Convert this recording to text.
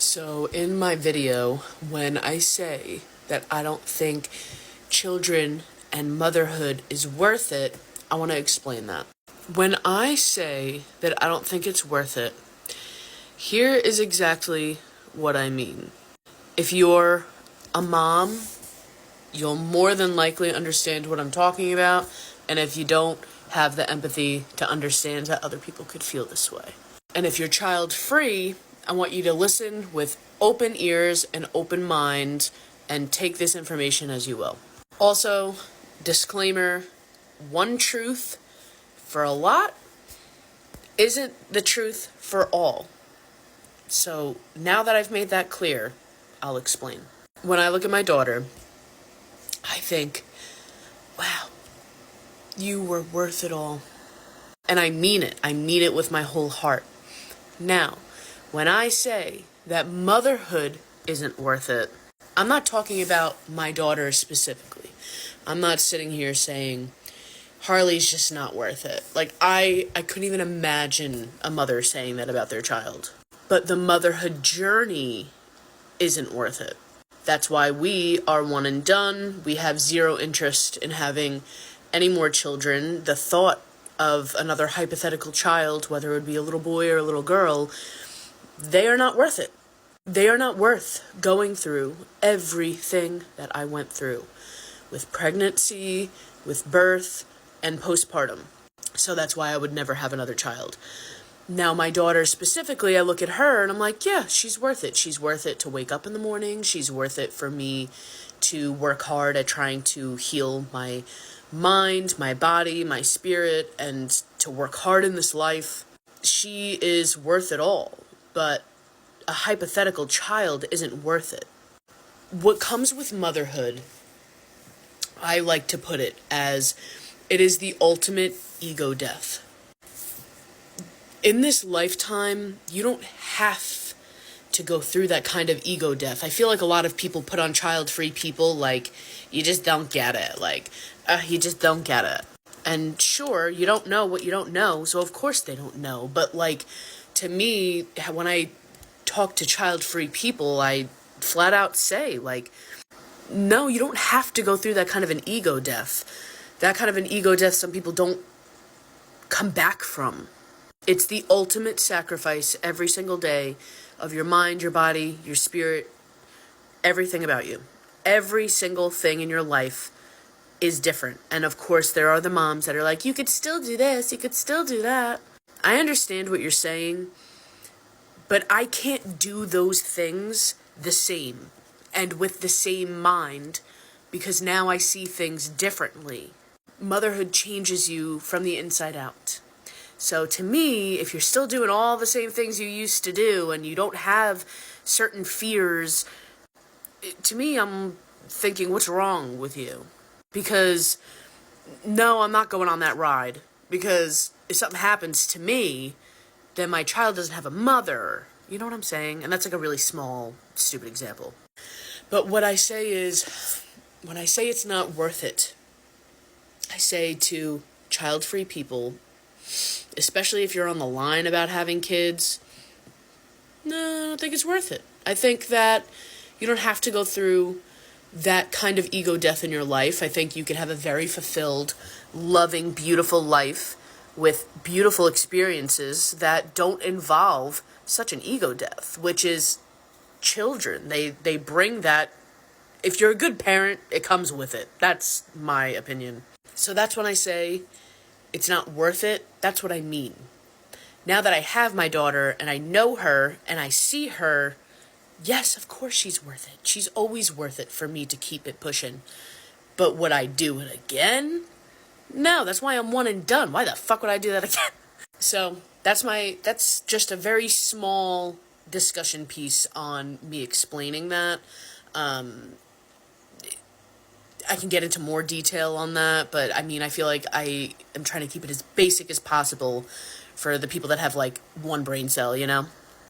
So in my video, when I say that I don't think children and motherhood is worth it, I want to explain that. When I say that I don't think it's worth it, here is exactly what I mean. If you're a mom, you'll more than likely understand what I'm talking about, and if you don't, have the empathy to understand that other people could feel this way. And if you're child-free, I want you to listen with open ears and open mind and take this information as you will. Also, disclaimer, one truth for a lot isn't the truth for all. So now that I've made that clear, I'll explain. When I look at my daughter, I think, wow, you were worth it all. And I mean it. I mean it with my whole heart. Now, when I say that motherhood isn't worth it, I'm not talking about my daughter specifically. I'm not sitting here saying Harley's just not worth it. Like, I couldn't even imagine a mother saying that about their child. But the motherhood journey isn't worth it. That's why we are one and done. We have zero interest in having any more children. The thought of another hypothetical child, whether it would be a little boy or a little girl, they are not worth it. They are not worth going through everything that I went through with pregnancy, with birth, and postpartum. So that's why I would never have another child. Now, my daughter specifically, I look at her and I'm like, yeah, she's worth it. She's worth it to wake up in the morning. She's worth it for me to work hard at trying to heal my mind, my body, my spirit, and to work hard in this life. She is worth it all, but a hypothetical child isn't worth it. What comes with motherhood, I like to put it as it is the ultimate ego death. In this lifetime, you don't have to go through that kind of ego death. I feel like a lot of people put on child-free people like, you just don't get it. Like, you just don't get it. And sure, you don't know what you don't know, so of course they don't know. But like, to me, when I talk to child-free people, I flat out say, like, no, you don't have to go through that kind of an ego death. That kind of an ego death some people don't come back from. It's the ultimate sacrifice every single day of your mind, your body, your spirit, everything about you. Every single thing in your life is different. And of course, there are the moms that are like, you could still do this, you could still do that. I understand what you're saying, but I can't do those things the same and with the same mind because now I see things differently. Motherhood changes you from the inside out. So to me, if you're still doing all the same things you used to do and you don't have certain fears, to me, I'm thinking, what's wrong with you? Because, no, I'm not going on that ride. Because if something happens to me, then my child doesn't have a mother. You know what I'm saying? And that's like a really small, stupid example. But what I say is, when I say it's not worth it, I say to child-free people, especially if you're on the line about having kids, no, I don't think it's worth it. I think that you don't have to go through that kind of ego death in your life. I think you can have a very fulfilled, loving, beautiful life with beautiful experiences that don't involve such an ego death, which is children. They bring that. If you're a good parent, it comes with it. That's my opinion. So that's when I say it's not worth it. That's what I mean. Now that I have my daughter and I know her and I see her, yes, of course she's worth it. She's always worth it for me to keep it pushing. But would I do it again? No, that's why I'm one and done. Why the fuck would I do that again? So that's just a very small discussion piece on me explaining that. I can get into more detail on that, but I mean, I feel like I am trying to keep it as basic as possible for the people that have like one brain cell, you know?